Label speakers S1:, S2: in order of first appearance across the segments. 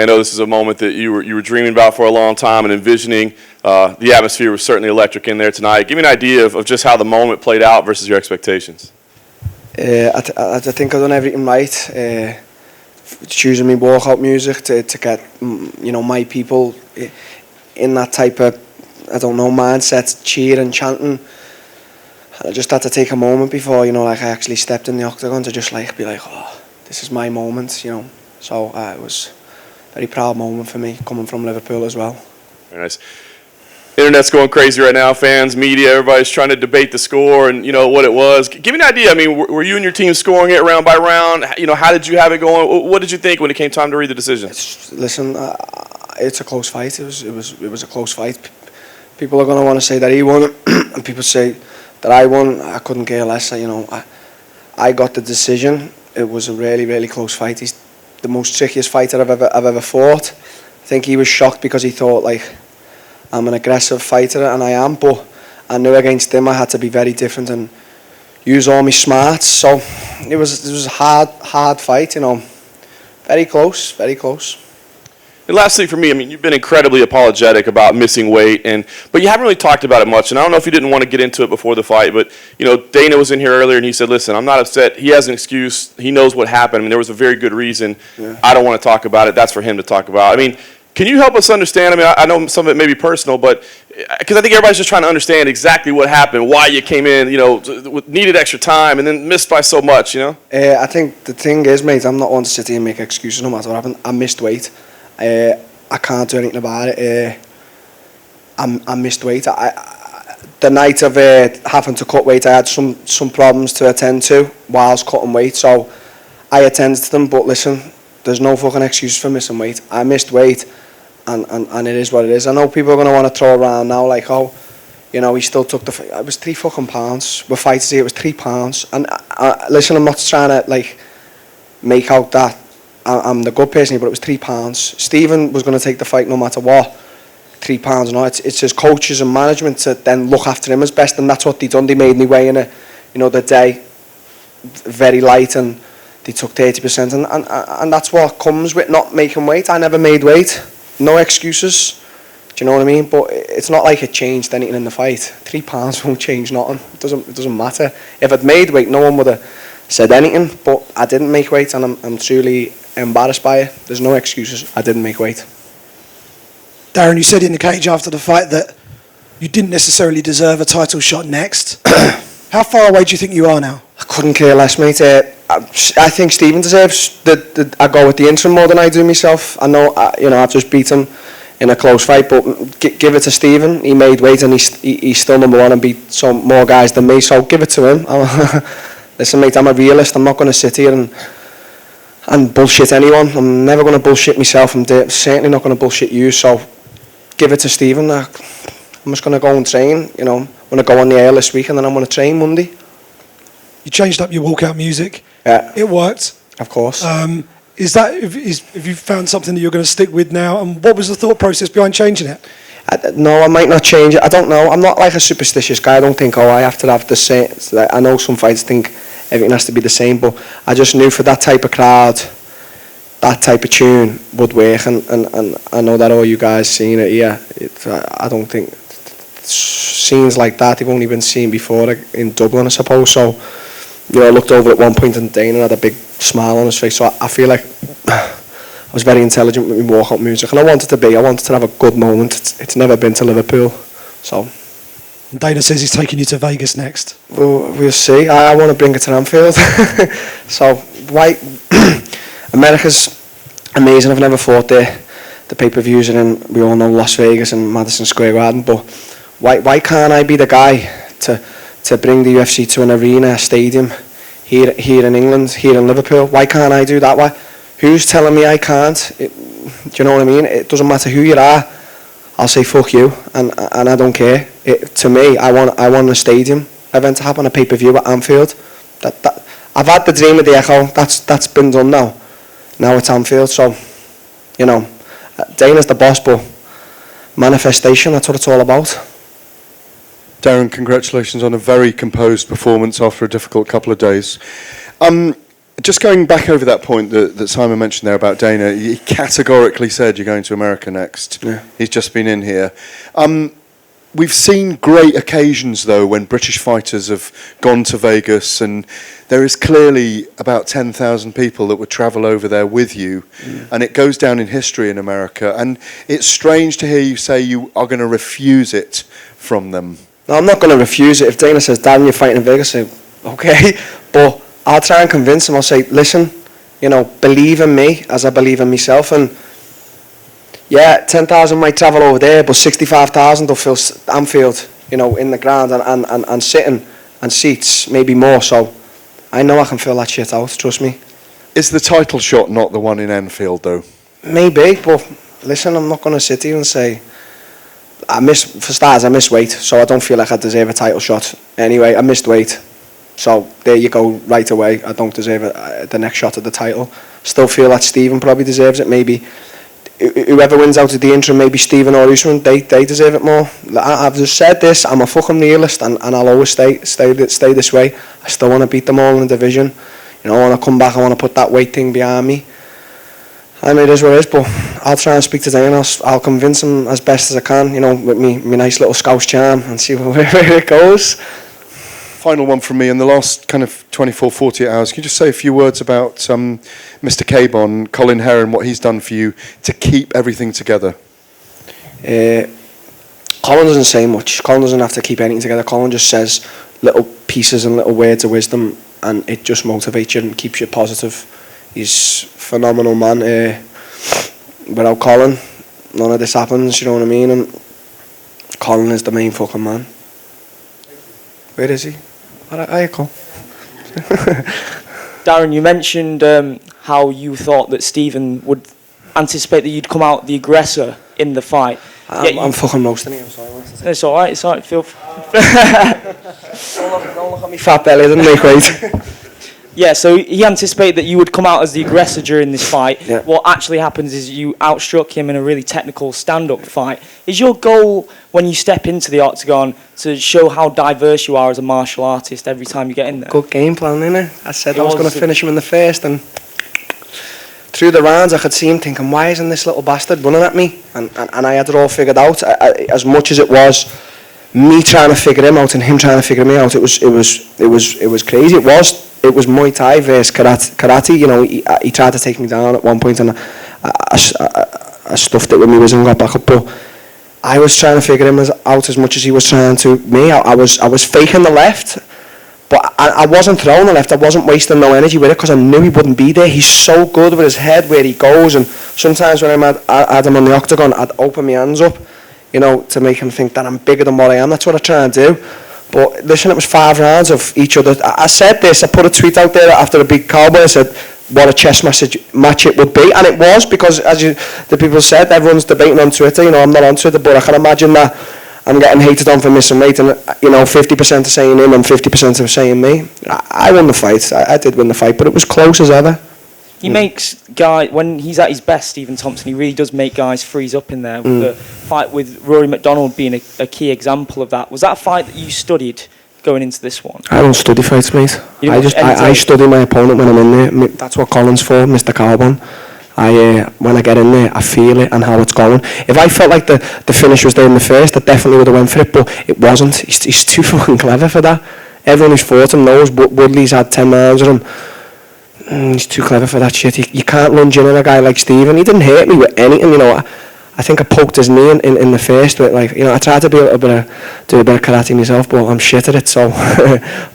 S1: I know this is a moment that you were dreaming about for a long time and envisioning. The atmosphere was certainly electric in there tonight. Give me an idea of just how the moment played out versus your expectations.
S2: I think I've done everything right. Choosing me walkout music to get my people in that type of mindset, cheering, chanting. I just had to take a moment before I actually stepped in the octagon to just be like, oh, this is my moment, So it was a very proud moment for me coming from Liverpool as well.
S1: Very nice. Internet's going crazy right now. Fans, media, everybody's trying to debate the score and what it was. Give me an idea. I mean, were you and your team scoring it round by round? How did you have it going? What did you think when it came time to read the decision?
S2: Listen, it's a close fight. It was a close fight. People are going to want to say that he won, and people say that I won. I couldn't care less. I got the decision. It was a really, really close fight. He's the most trickiest fighter I've ever fought. I think he was shocked because he thought I'm an aggressive fighter, and I am, but I knew against him I had to be very different and use all my smarts. So it was a hard fight, Very close, very close.
S1: And lastly, for me, you've been incredibly apologetic about missing weight, but you haven't really talked about it much. And I don't know if you didn't want to get into it before the fight, but Dana was in here earlier and he said, "Listen, I'm not upset. He has an excuse. He knows what happened. There was a very good reason. Yeah. I don't want to talk about it. That's for him to talk about." Can you help us understand? I know some of it may be personal, but because I think everybody's just trying to understand exactly what happened, why you came in, needed extra time, and then missed by so much,
S2: I think the thing is, mate, I'm not one to sit here and make excuses no matter what happened. I missed weight. I can't do anything about it. I missed weight. The night of having to cut weight, I had some problems to attend to whilst cutting weight, so I attended to them. But listen, there's no fucking excuse for missing weight. I missed weight. And it is what it is. I know people are going to want to throw around now he still took it was 3 fucking pounds. We're fighters here, it was 3 pounds. And listen, I'm not trying to make out that I'm the good person here, but it was 3 pounds. Stephen was going to take the fight no matter what. 3 pounds, it's his coaches and management to then look after him as best, and that's what they done. They made me weigh in the day very light, and they took 30%, and that's what comes with not making weight. I never made weight. No excuses, do you know what I mean? But it's not like it changed anything in the fight. 3 pounds won't change nothing. It doesn't matter. If I'd made weight, no one would have said anything. But I didn't make weight, and I'm truly embarrassed by it. There's no excuses. I didn't make weight.
S3: Darren, you said in the cage after the fight that you didn't necessarily deserve a title shot next. How far away do you think you are now?
S2: I couldn't care less, mate. I think Stephen deserves I go with the interim more than I do myself. I know, I've just beat him in a close fight, but give it to Stephen. He made weight and he's still number one and beat some more guys than me. So give it to him. Listen, mate, I'm a realist. I'm not going to sit here and bullshit anyone. I'm never going to bullshit myself. I'm certainly not going to bullshit you. So give it to Stephen. I'm just going to go and train. I'm going to go on the air this week, and then I'm going to train Monday.
S3: You changed up your walkout music.
S2: Yeah.
S3: It worked.
S2: Of course.
S3: Have you found something that you're going to stick with now? And what was the thought process behind changing it?
S2: No, I might not change it. I don't know. I'm not like a superstitious guy. I don't think, I have to have the same. I know some fighters think everything has to be the same, but I just knew for that type of crowd, that type of tune would work. And I know that all you guys seen it here. I don't think scenes like that, they've only been seen before in Dublin, I suppose. So, I looked over at one point and Dana had a big smile on his face. So I feel like I was very intelligent with my walkout music, and I wanted to have a good moment. It's never been to Liverpool, so.
S3: Dana says he's taking you to Vegas next.
S2: Well, we'll see. I want to bring it to Anfield. So, America's amazing. I've never fought there. The pay-per-views are in, we all know, Las Vegas and Madison Square Garden, but why can't I be the guy to bring the UFC to an arena, a stadium, here in England, here in Liverpool? Why can't I do that? Why? Who's telling me I can't? Do you know what I mean? It doesn't matter who you are. I'll say fuck you, and I don't care. To me, I want a stadium event to happen, a pay-per-view at Anfield. I've had the dream of the Echo. That's been done now. Now it's Anfield. So, Dana's the boss, but manifestation, that's what it's all about.
S4: Darren, congratulations on a very composed performance after a difficult couple of days. Just going back over that point that Simon mentioned there about Dana, he categorically said you're going to America next.
S2: Yeah.
S4: He's just been in here. We've seen great occasions, though, when British fighters have gone to Vegas, and there is clearly about 10,000 people that would travel over there with you, and it goes down in history in America. And it's strange to hear you say you are going to refuse it from them.
S2: No, I'm not going to refuse it. If Dana says, Darren, you're fighting in Vegas, I say, okay. But I'll try and convince him. I'll say, listen, believe in me as I believe in myself. And yeah, 10,000 might travel over there, but 65,000 will fill Anfield, in the ground and sitting and seats, maybe more. So I know I can fill that shit out, trust me.
S4: Is the title shot not the one in Enfield, though?
S2: Maybe, but listen, I'm not going to sit here and say, I missed weight, so I don't feel like I deserve a title shot. Anyway, I missed weight. So there you go, right away. I don't deserve the next shot at the title. Still feel that Stephen probably deserves it. Maybe whoever wins out of the interim, maybe Stephen or Usman, they deserve it more. I've just said this. I'm a fucking realist, and I'll always stay this way. I still want to beat them all in the division. I want to come back. I want to put that weight thing behind me. I mean, it is what it is, but I'll try and speak to Dana. I'll convince him as best as I can, with me nice little Scouse charm, and see where it goes.
S4: Final one from me. In the last kind of 24, 48 hours, can you just say a few words about Mr. Cabon, Colin Heron, what he's done for you to keep everything together?
S2: Colin doesn't say much. Colin doesn't have to keep anything together. Colin just says little pieces and little words of wisdom, and it just motivates you and keeps you positive. He's a phenomenal man. Without Colin, none of this happens, you know what I mean? And Colin is the main fucking man. Where is he? There you go.
S5: Darren, you mentioned how you thought that Stephen would anticipate that you'd come out the aggressor in the fight.
S2: I'm fucking roasting you, I'm sorry.
S5: It's alright, feel...
S2: Don't look at me fat belly, didn't make weight.
S5: Yeah, so he anticipated that you would come out as the aggressor during this fight.
S2: Yeah.
S5: What actually happens is you outstruck him in a really technical stand-up fight. Is your goal, when you step into the octagon, to show how diverse you are as a martial artist every time you get in there?
S2: Good game plan, innit? I said I was going to finish him in the first, and through the rounds I could see him thinking, why isn't this little bastard running at me? And I had it all figured out. As much as it was me trying to figure him out and him trying to figure me out, it was crazy. It was Muay Thai versus karate. He tried to take me down at one point, and I stuffed it with my wisdom and got back up. But I was trying to figure him out as much as he was trying to me. I was faking the left, but I wasn't throwing the left. I wasn't wasting no energy with it because I knew he wouldn't be there. He's so good with his head where he goes, and sometimes when I had him on the octagon, I'd open my hands up, to make him think that I'm bigger than what I am. That's what I try and do. But listen, it was 5 rounds of each other. I said this, I put a tweet out there after a big cowboy. I said what a chess match it would be, and it was, because as the people said, everyone's debating on Twitter. I'm not on Twitter, but I can imagine that I'm getting hated on for missing weight, and 50% are saying him and 50% are saying me. I won the fight. I did win the fight, but it was close as ever.
S5: He makes guys, when he's at his best, Stephen Thompson, he really does make guys freeze up in there. The fight with Rory McDonald being a key example of that. Was that a fight that you studied going into this one?
S2: I don't study fights, mate. I study my opponent when I'm in there. That's what Colin's for, Mr. Carbon. When I get in there, I feel it and how it's going. If I felt like the finish was there in the first, I definitely would have went for it, but it wasn't. He's too fucking clever for that. Everyone who's fought him knows Woodley's had 10 rounds of him. He's too clever for that shit. You can't lunge in on a guy like Stephen. He didn't hurt me with anything, I think I poked his knee in the first bit. I tried to do a bit of karate myself, but I'm shit at it. So,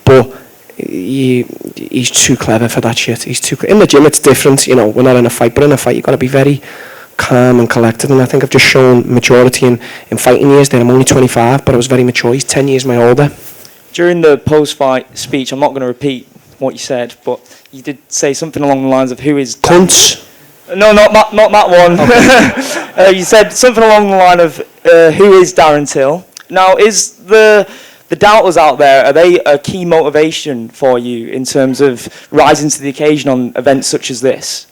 S2: but he's too clever for that shit. In the gym, it's different. We're not in a fight, but in a fight, you've got to be very calm and collected. And I think I've just shown maturity in fighting years. Then I'm only 25, but I was very mature. He's 10 years my older.
S5: During the post-fight speech, I'm not going to repeat what you said, but you did say something along the lines of who is
S2: cunts.
S5: No, not that one. Okay. You said something along the line of who is Darren Till. Now, is the doubters out there, are they a key motivation for you in terms of rising to the occasion on events such as this?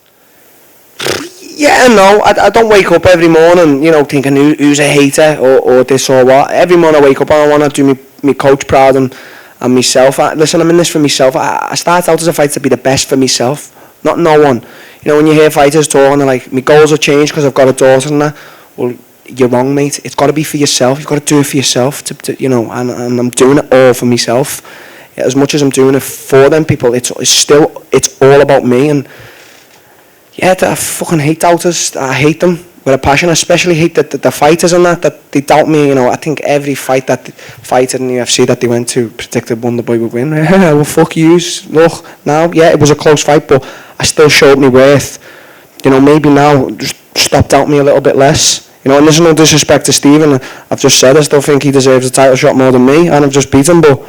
S2: Yeah, no, I don't wake up every morning, thinking who's a hater or this or what. Every morning I wake up and I want to do me coach proud and and myself. Listen, I'm in this for myself. I started out as a fighter to be the best for myself, not no one. You know, when you hear fighters talking, they're like, my goals have changed because I've got a daughter and that. Well, you're wrong, mate. It's got to be for yourself. You've got to do it for yourself, you know, and I'm doing it all for myself. As much as I'm doing it for them people, it's all about me. And yeah, I fucking hate doubters. I hate them with a passion. I especially hate the fighters and that they doubt me. You know, I think every fight that fighter in the UFC that they went to predicted Wonderboy would win. Well, fuck yous. Look, now, yeah, it was a close fight, but I still showed me worth. You know, maybe now just stop doubting me a little bit less. You know, and there's no disrespect to Stephen. I've just said I still think he deserves a title shot more than me, and I've just beat him, but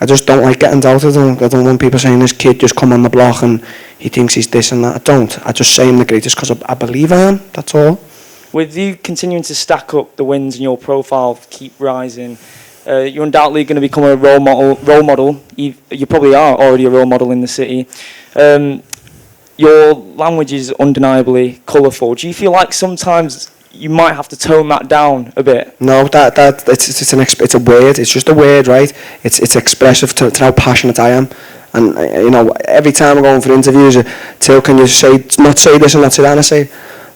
S2: I just don't like getting doubted. I don't want people saying this kid just come on the block and he thinks he's this and that. I don't. I just say I'm the greatest because I believe I am. That's all.
S5: With you continuing to stack up the wins and your profile keep rising, you're undoubtedly going to become a role model. You probably are already a role model in the city. Your language is undeniably colourful. Do you feel like sometimes you might have to tone that down a bit?
S2: No, it's a word. It's just a word, right? It's expressive to how passionate I am. And you know, every time I'm going for interviews, Till, can you not say this and not say that? And I say,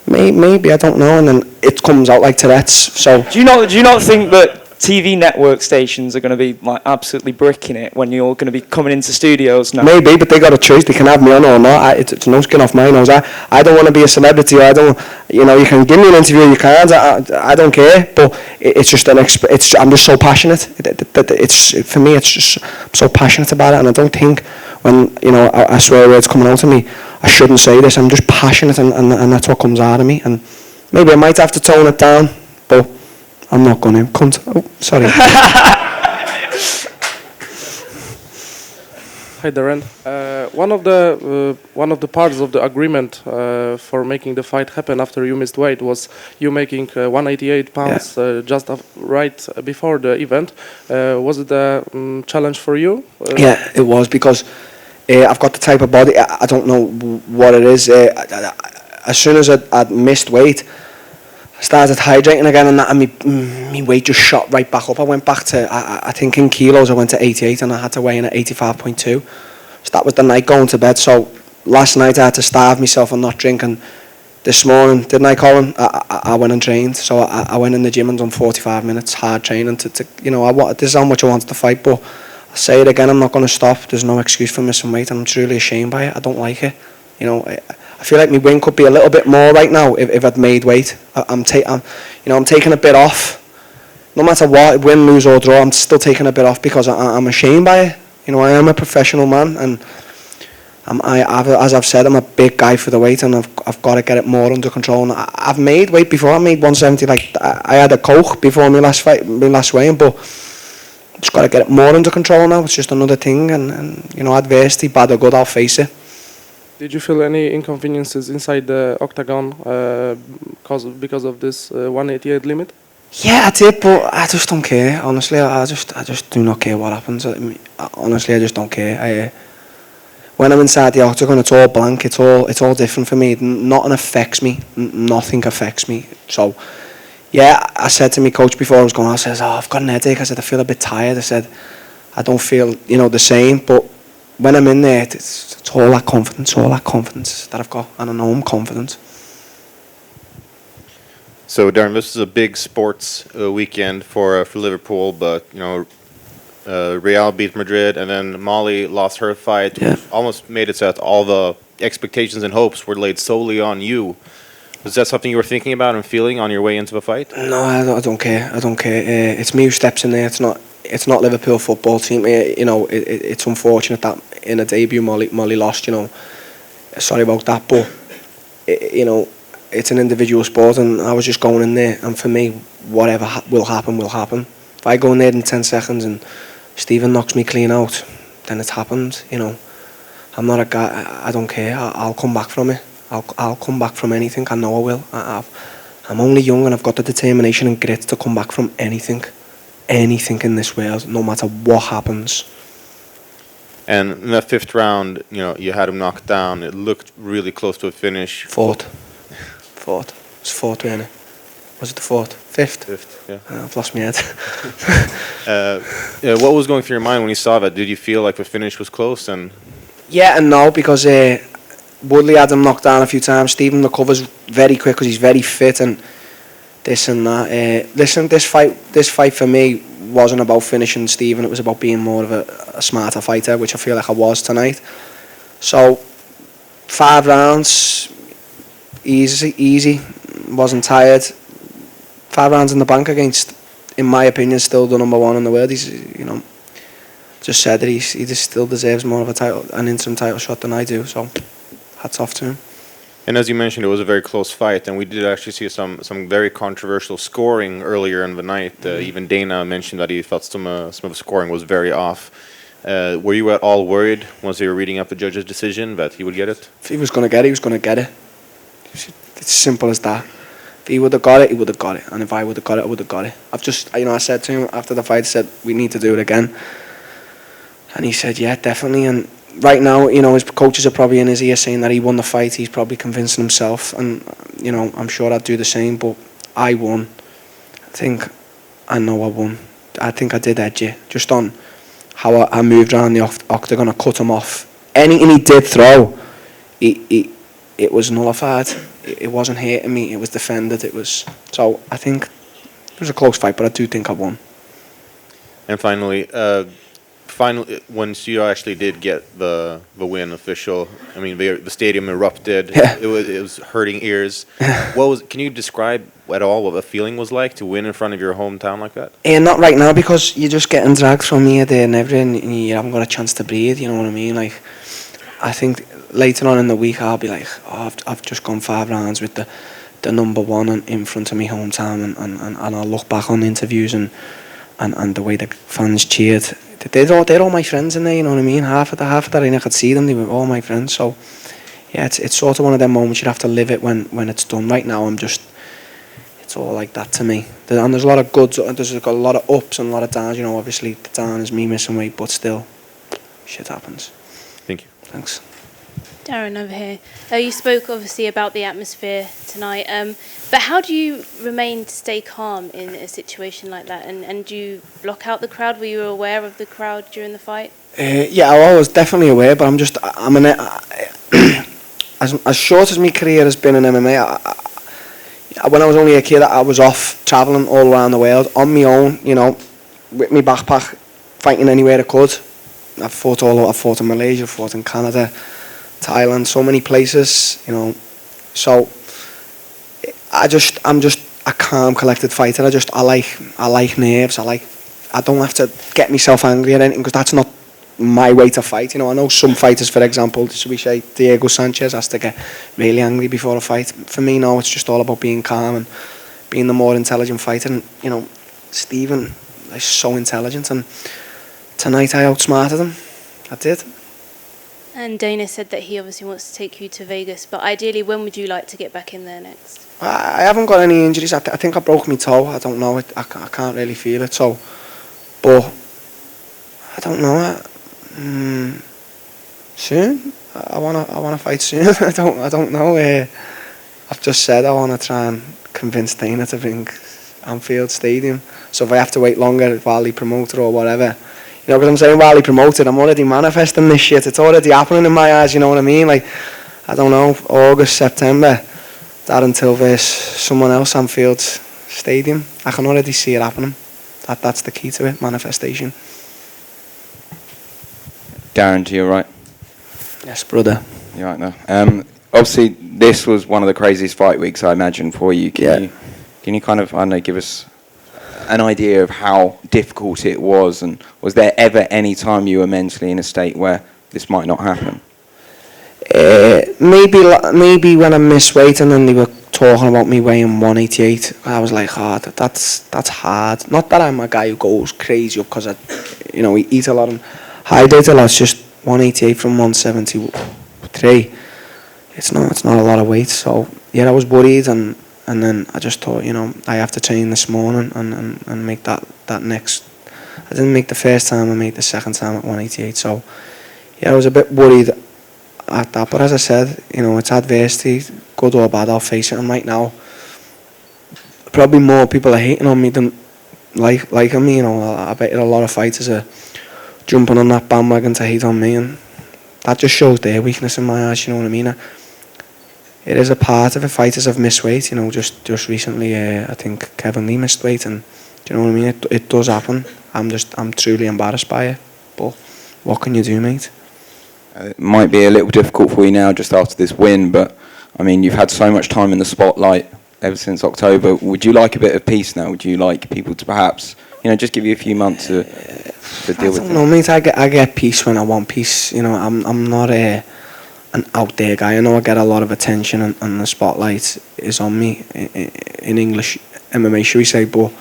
S2: maybe, I don't know. And then it comes out like Tourette's. So
S5: do you not think that TV network stations are going to be like absolutely bricking it when you're going to be coming into studios now?
S2: Maybe, but they got a choice. They can have me on or not. It's no skin off my nose. I don't want to be a celebrity. I don't. You know, you can give me an interview. You can't. I don't care. But it's just I'm just so passionate. For me. It's just I'm so passionate about it, and I don't think when you know I swear words coming out of me, I shouldn't say this. I'm just passionate, and that's what comes out of me. And maybe I might have to tone it down, but I'm not going to. Oh, sorry.
S6: Hi, Darren. One of the parts of the agreement for making the fight happen after you missed weight was you making 188 pounds just right before the event. Was it a challenge for you?
S2: Yeah, it was because I've got the type of body. I don't know what it is. As soon as I'd missed weight, I started hydrating again, and my weight just shot right back up. I went back to, I think in kilos, I went to 88, and I had to weigh in at 85.2. So that was the night going to bed. So last night I had to starve myself and not drink. And this morning, didn't I, Colin? I went and trained. So I went in the gym and done 45 minutes hard training to you know, this is how much I wanted to fight. But I'll say it again, I'm not going to stop. There's no excuse for missing weight, and I'm truly ashamed by it. I don't like it. You know, I feel like my win could be a little bit more right now if I'd made weight. I'm taking a bit off. No matter what, win, lose or draw, I'm still taking a bit off because I'm ashamed by it. You know, I am a professional man, and as I've said, I'm a big guy for the weight, and I've got to get it more under control. And I've made weight before. I made 170. Like I had a coke before my last fight, my last weigh-in, but just got to get it more under control now. It's just another thing, and you know, adversity, bad or good, I'll face it.
S6: Did you feel any inconveniences inside the octagon because of this 188 limit?
S2: Yeah, I did, but I just don't care. Honestly, I just do not care what happens. Honestly, I just don't care. When I'm inside the octagon, it's all blank. It's all different for me. Nothing affects me. Nothing affects me. So, yeah, I said to my coach before I was going, I said, I've got an headache. I said, I feel a bit tired. I said, I don't feel, you know, the same, but when I'm in there, it's all that confidence that I've got, and I know I'm confident.
S7: So, Darren, this is a big sports weekend for Liverpool, but you know, Real beat Madrid, and then Molly lost her fight.
S2: Yeah.
S7: Almost made it so that all the expectations and hopes were laid solely on you. Was that something you were thinking about and feeling on your way into the fight?
S2: No, I don't care. I don't care. It's me who steps in there. It's not Liverpool football team. You know, it's unfortunate that in a debut Molly lost. You know, sorry about that, but you know, it's an individual sport, and I was just going in there. And for me, whatever will happen, will happen. If I go in there in 10 seconds and Stephen knocks me clean out, then it's happened. You know, I'm not a guy. I don't care. I'll come back from it. I'll come back from anything. I know I will. I'm only young, and I've got the determination and grit to come back from anything in this world, no matter what happens.
S7: And in that fifth round, you know, you had him knocked down. It looked really close to a finish.
S2: Fourth. It was fourth, wasn't it? Was it the fourth? Fifth.
S7: Fifth, yeah.
S2: I've lost my head.
S7: What was going through your mind when you saw that? Did you feel like the finish was close? And
S2: Yeah and no, because Woodley had him knocked down a few times. Stephen recovers very quick because he's very fit and this and that. Listen, this fight for me wasn't about finishing Stephen. It was about being more of a smarter fighter, which I feel like I was tonight. So 5 rounds, easy. Wasn't tired. 5 rounds in the bank against, in my opinion, still the number 1 in the world. He's, just said that he just still deserves more of an interim title shot than I do. So, hats off to him.
S7: And as you mentioned, it was a very close fight, and we did actually see some very controversial scoring earlier in the night. Even Dana mentioned that he felt some of the scoring was very off. Were you at all worried once they were reading up the judge's decision that he would get it?
S2: If he was going to get it, he was going to get it. It's simple as that. If he would have got it, he would have got it. And if I would have got it, I would have got it. I said to him after the fight, I said, we need to do it again. And he said, yeah, definitely. And right now, his coaches are probably in his ear saying that he won the fight. He's probably convincing himself. And, I'm sure I'd do the same. But I won. I know I won. I think I did edge it. Just on how I moved around the octagon. I cut him off. Anything he did throw, it was nullified. It wasn't hitting me. It was defended. So I think it was a close fight, but I do think I won.
S7: And finally, once you actually did get the win official, I mean, the stadium erupted.
S2: Yeah.
S7: It was hurting ears. Can you describe at all what the feeling was like to win in front of your hometown like that?
S2: Not right now, because you're just getting dragged from here, there and everything, and you haven't got a chance to breathe, you know what I mean? Like, I think later on in the week I'll be like, I've just gone 5 rounds with the number 1 in front of my hometown, and I'll look back on the interviews and the way the fans cheered. They're all my friends in there, you know what I mean? Half of that arena, I could see them, they were all my friends. So yeah, it's sort of one of them moments you have to live it when it's done. Right now it's all like that to me. And there's a lot of goods, and there's a lot of ups and a lot of downs. Obviously the down is me missing weight, but still, shit happens.
S7: Thank you.
S2: Thanks.
S8: Darren, over here. You spoke obviously about the atmosphere tonight, but how do you remain to stay calm in a situation like that? And do you block out the crowd? Were you aware of the crowd during the fight?
S2: Yeah, I was definitely aware, but as short as my career has been in MMA, when I was only a kid, I was off travelling all around the world on my own, with my backpack, fighting anywhere I could. I've fought in Malaysia, I've fought in Canada, Thailand, so many places, So I'm just a calm, collected fighter. I like nerves. I don't have to get myself angry at anything, because that's not my way to fight. I know some fighters, for example, should we say Diego Sanchez, has to get really angry before a fight. For me, no, it's just all about being calm and being the more intelligent fighter. And Stephen is so intelligent, and tonight I outsmarted him. I did.
S8: And Dana said that he obviously wants to take you to Vegas, but ideally, when would you like to get back in there next?
S2: I haven't got any injuries. I think I broke my toe. I don't know. I can't really feel it. So, but I don't know. Soon. I wanna fight soon. I don't know. I've just said I wanna try and convince Dana to bring Anfield Stadium. So if I have to wait longer while he promoted or whatever. Because I'm saying while he promoted, I'm already manifesting this shit. It's already happening in my eyes, you know what I mean? Like, I don't know, August, September, Darren Till versus someone else, Anfield Stadium. I can already see it happening. That's the key to it, manifestation.
S9: Darren, to your right.
S2: Yes, brother.
S9: You're right there. Obviously, this was one of the craziest fight weeks, I imagine, for you. Can you kind of, I don't know, give us an idea of how difficult it was, and was there ever any time you were mentally in a state where this might not happen? Maybe when I missed weight and then they were talking about me weighing 188, I was like, that's hard. Not that I'm a guy who goes crazy because I eat a lot and hydrate a lot. It's just 188 from 173. It's not a lot of weight. So yeah, I was worried, and then I just thought, I have to train this morning and make that next. I didn't make the first time, I made the second time at 188. So yeah, I was a bit worried at that. But as I said, it's adversity, good or bad, I'll face it. And right now, probably more people are hating on me than liking me. You know, I bet a lot of fighters are jumping on that bandwagon to hate on me, and that just shows their weakness in my eyes. You know what I mean? It is a part of it. Fighters have missed weight. You know, just recently, I think Kevin Lee missed weight, and do you know what I mean? It does happen. I'm truly embarrassed by it, but what can you do, mate?
S10: It might be a little difficult for you now just after this win, but I mean, you've had so much time in the spotlight ever since October. Would you like a bit of peace now? Would you like people to perhaps, you know, just give you a few months to deal with it?
S9: No, mate. I get peace when I want peace. You know, I'm not an out there guy. I know I get a lot of attention, and the spotlight is on me in English MMA, should we say? But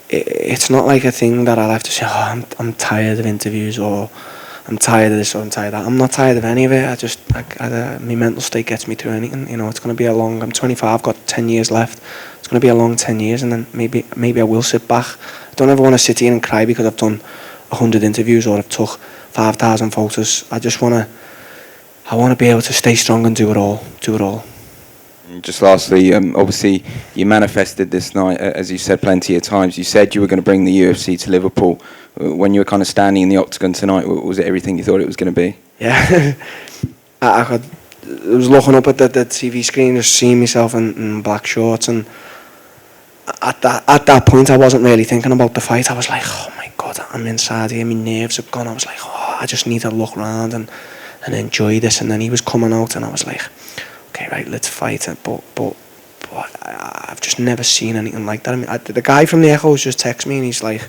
S9: it's not like a thing that I'll have to say, oh, I'm tired of interviews, or I'm tired of this, or I'm tired of that. I'm not tired of any of it. My mental state gets me through anything. You know, it's going to be I'm 25, I've got 10 years left. It's going to be a long 10 years, and then maybe I will sit back. I don't ever want to sit here and cry because I've done 100 interviews or I've took 5,000 photos. I want to be able to stay strong and do it all.
S10: Just lastly, obviously you manifested this night, as you said plenty of times. You said you were going to bring the UFC to Liverpool. When you were kind of standing in the octagon tonight, was it everything you thought it was going to be?
S9: Yeah. I was looking up at the TV screen, just seeing myself in black shorts, and at that point I wasn't really thinking about the fight. I was like, oh my God, I'm inside here, my nerves have gone. I was like, oh, I just need to look around and enjoy this. And then he was coming out, and I was like, okay, right, let's fight it. But I've just never seen anything like that. I mean, the guy from the Echoes just texted me, and he's like,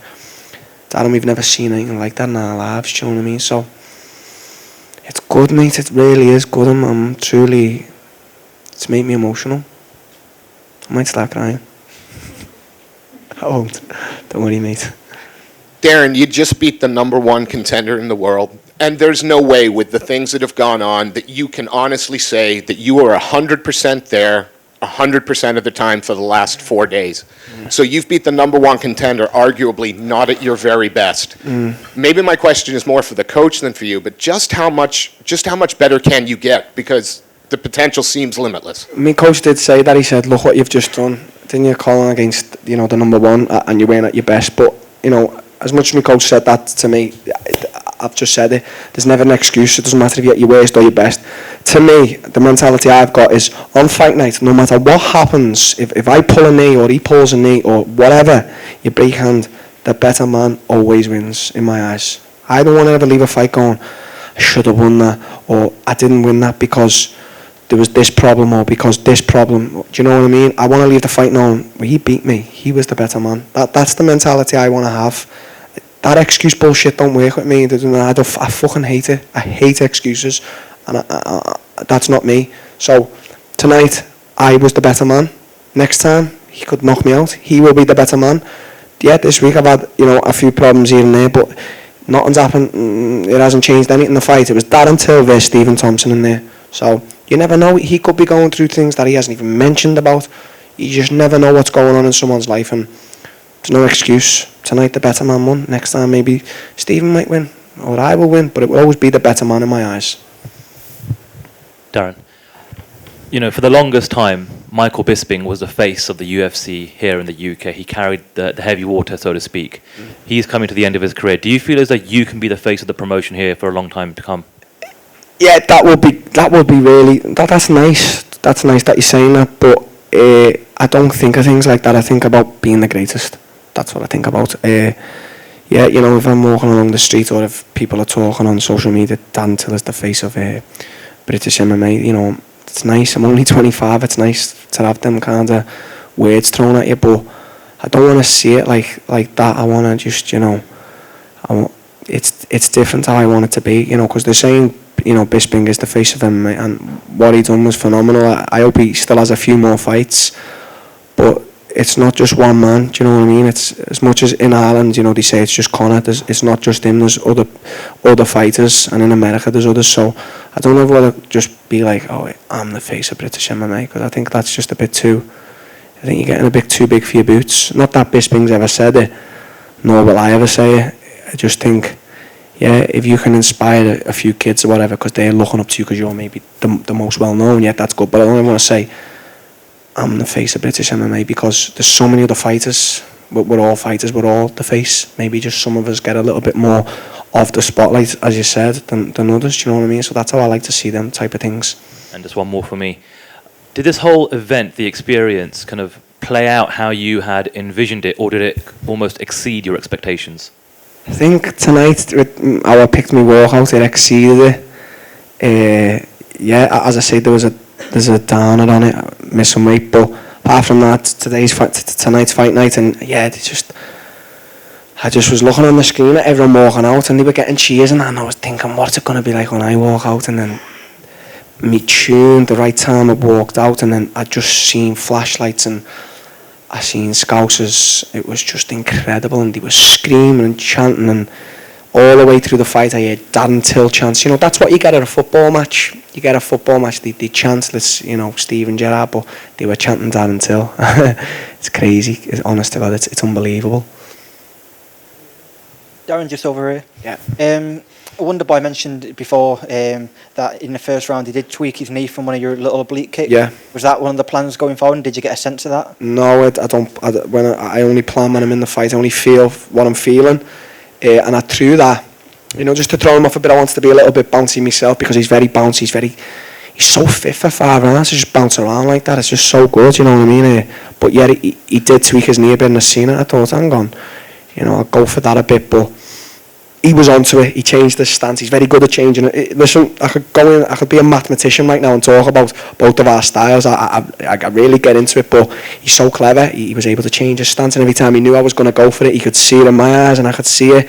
S9: Darren, we've never seen anything like that in our lives. Do you know what I mean? So it's good, mate. It really is good. I'm truly. It's made me emotional. I might start crying. I won't. Don't worry, mate.
S11: Darren, you just beat the #1 contender in the world, and there's no way with the things that have gone on that you can honestly say that you were 100% there 100% of the time for the last 4 days. So you've beat the #1 contender, arguably not at your very best. Maybe my question is more for the coach than for you, but just how much better can you get? Because the potential seems limitless.
S9: My coach did say that. He said, look what you've just done. Didn't you call against, you know, the #1 and you weren't at your best? But, you know, as much as my coach said that to me, I've just said it. There's never an excuse. It doesn't matter if you're at your worst or your best. To me, the mentality I've got is on fight night, no matter what happens, if I pull a knee or he pulls a knee or whatever, you break hand, the better man always wins in my eyes. I don't want to ever leave a fight going, I should have won that, or I didn't win that because there was this problem or because this problem. Do you know what I mean? I want to leave the fight knowing, well, he beat me. He was the better man. That's the mentality I want to have. That excuse bullshit don't work with me. I fucking hate it. I hate excuses, and that's not me. So tonight I was the better man. Next time he could knock me out. He will be the better man. Yeah, this week I've had, you know, a few problems here and there, but nothing's happened. It hasn't changed anything in the fight. It was Darren Till versus Stephen Thompson in there. So you never know. He could be going through things that he hasn't even mentioned about. You just never know what's going on in someone's life, and there's no excuse. Tonight the better man won. Next time maybe Stephen might win, or I will win, but it will always be the better man in my eyes.
S12: Darren, you know, for the longest time, Michael Bisping was the face of the UFC here in the UK. He carried the heavy water, so to speak. He's coming to the end of his career. Do you feel as though you can be the face of the promotion here for a long time to come?
S9: Yeah, that would be really. That's nice. That's nice that you're saying that, but I don't think of things like that. I think about being the greatest. That's what I think about. Yeah, you know, if I'm walking along the street or if people are talking on social media, Darren Till is the face of British MMA, you know, it's nice. I'm only 25. It's nice to have them kind of words thrown at you, but I don't want to see it like that. I want to just, you know, it's different how I want it to be, you know, because they're saying, you know, Bisping is the face of MMA, and what he done was phenomenal. I hope he still has a few more fights, but it's not just one man, do you know what I mean? It's as much as in Ireland, you know, they say it's just Conor. It's not just him. There's other fighters, and in America there's others. So I don't know whether just be like, oh, I'm the face of British MMA, because I think that's just a bit too. I think you're getting a bit too big for your boots. Not that Bisping's ever said it, nor will I ever say it. I just think, yeah, if you can inspire a few kids or whatever, because they're looking up to you because you're maybe the most well known, yeah, that's good. But I don't want to say, I'm the face of British MMA because there's so many other fighters. We're all fighters, we're all the face. Maybe just some of us get a little bit more of the spotlight, as you said, than others, do you know what I mean? So that's how I like to see them type of things.
S12: And just one more for me. Did this whole event, the experience, kind of play out how you had envisioned it, or did it almost exceed your expectations?
S9: I think tonight, how I picked my walkout, it exceeded it. As I said, there's a downer on it, missing weight, but apart from that, tonight's fight night, and I just was looking on the screen at everyone walking out, and they were getting cheers, and I was thinking, what's it going to be like when I walk out? And then me tune, the right time I walked out, and then I just seen flashlights, and I seen Scousers. It was just incredible, and they were screaming and chanting, and all the way through the fight I heard Darren Till chants. You know, that's what you get at a football match. You get a football match, they chant this, Stephen Gerrard, but they were chanting Darren Till. It's crazy, honest to God, it's unbelievable.
S13: Darren, just over here.
S9: Yeah.
S13: Wonderboy mentioned before that in the first round he did tweak his knee from one of your little oblique kicks.
S9: Yeah.
S13: Was that one of the plans going forward? Did you get a sense of that?
S9: No, I don't. I only plan when I'm in the fight. I only feel what I'm feeling, and I threw that. Just to throw him off a bit. I wanted to be a little bit bouncy myself because he's very bouncy. He's so fit for 5 rounds to just bounce around like that. It's just so good. You know what I mean? But yeah, he did tweak his knee a bit, and I seen it. I thought, hang on, I'll go for that a bit, but. He was onto it. He changed his stance. He's very good at changing it. Listen, I could be a mathematician right now and talk about both of our styles. I really get into it, but he's so clever. He was able to change his stance, and every time he knew I was going to go for it, he could see it in my eyes, and I could see it.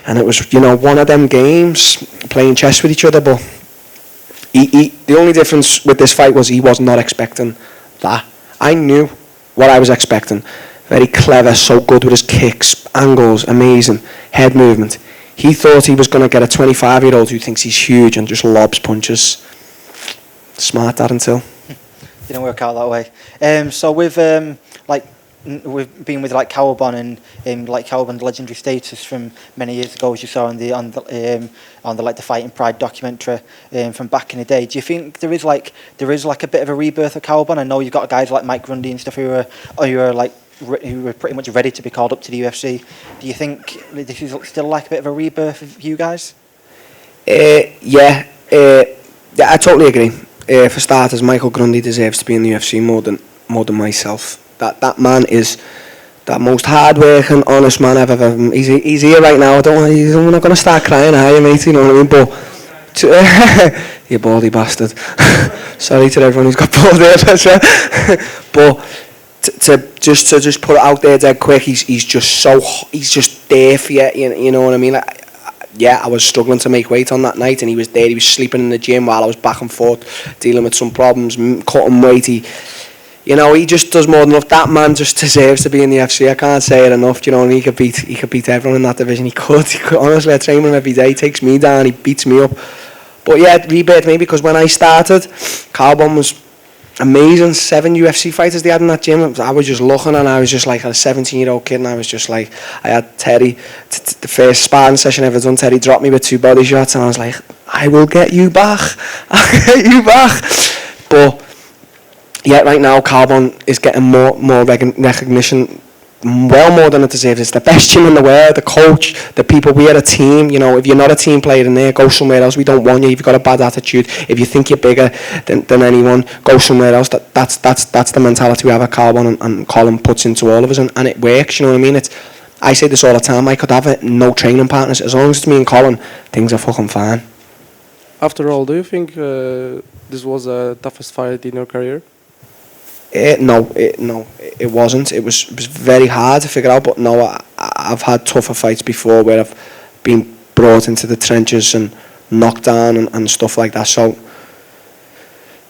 S9: And it was, one of them games, playing chess with each other. But the only difference with this fight was he was not expecting that. I knew what I was expecting. Very clever, so good with his kicks, angles, amazing, head movement. He thought he was going to get a 25-year-old who thinks he's huge and just lobs punches. Smart, Darren Till.
S13: Didn't work out that way. So we've been with like Cowabon and like Cowabon's legendary status from many years ago, as you saw on the Fighting Pride documentary from back in the day. Do you think there is like a bit of a rebirth of Cowabon? I know you've got guys like Mike Grundy and stuff who were pretty much ready to be called up to the UFC. Do you think this is still like a bit of a rebirth of you guys?
S9: Yeah, I totally agree. For starters, Michael Grundy deserves to be in the UFC more than myself. That man is the most hard-working, honest man I've ever. He's here right now. I'm not going to start crying, are you, mate? You know what I mean? But you baldy bastard. Sorry to everyone who's got bald hair, but. To just put it out there dead quick, he's just there for you. You know what I mean? I was struggling to make weight on that night, and he was there. He was sleeping in the gym while I was back and forth dealing with some problems, cutting weight. He just does more than enough. That man just deserves to be in the UFC. I can't say it enough. You know, and he could beat everyone in that division. He could. Honestly, I train with him every day. He takes me down. He beats me up. But yeah, rebirth maybe because when I started, Cowabon was amazing. 7 UFC fighters they had in that gym. I was just looking, and I was just like a 17-year-old kid, and I was just like, I had Terry, the first sparring session I ever done, Terry dropped me with 2 body shots, and I was like, I will get you back. I'll get you back. But yeah, right now Cowabon is getting more recognition, well more than it deserves. It's the best gym in the world, the coach, the people. We are a team. If you're not a team player in there, go somewhere else. We don't want you. If you've got a bad attitude, if you think you're bigger than anyone, go somewhere else. That's the mentality we have at Cowabon, and Colin puts into all of us, and it works. You know what I mean? I say this all the time. I could have no training partners. As long as it's me and Colin, things are fucking fine.
S6: After all, do you think this was the toughest fight in your career?
S9: No, it wasn't. It was very hard to figure out, but no, I've had tougher fights before where I've been brought into the trenches and knocked down and stuff like that. So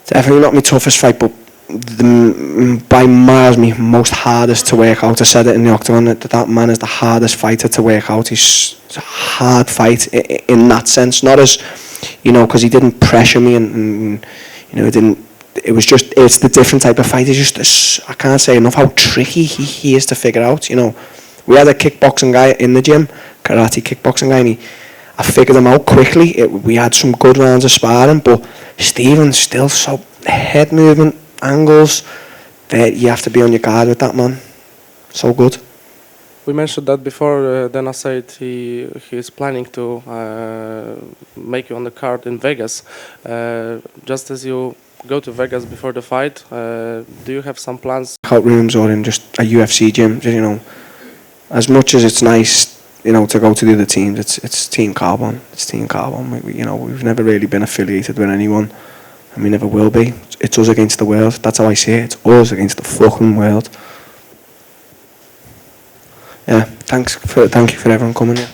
S9: definitely not my toughest fight, but by miles my most hardest to work out. I said it in the octagon that man is the hardest fighter to work out. It's a hard fight in that sense, not as because he didn't pressure me and it didn't. It's the different type of fight. I can't say enough how tricky he is to figure out. We had a kickboxing guy in the gym, karate kickboxing guy, and I figured him out quickly. We had some good rounds of sparring, but Stephen's still so head movement, angles, you have to be on your guard with that man. So good.
S6: We mentioned that before. Dana said he is planning to make you on the card in Vegas. Just as you go to Vegas before the fight, do you have some plans?
S9: Out rooms or in just a UFC gym, you know. As much as it's nice, you know, to go to the other teams, it's Team Carbon. It's Team Carbon. You know, we've never really been affiliated with anyone, and we never will be. It's us against the world. That's how I see it. It's us against the fucking world. Yeah, thank you for everyone coming here.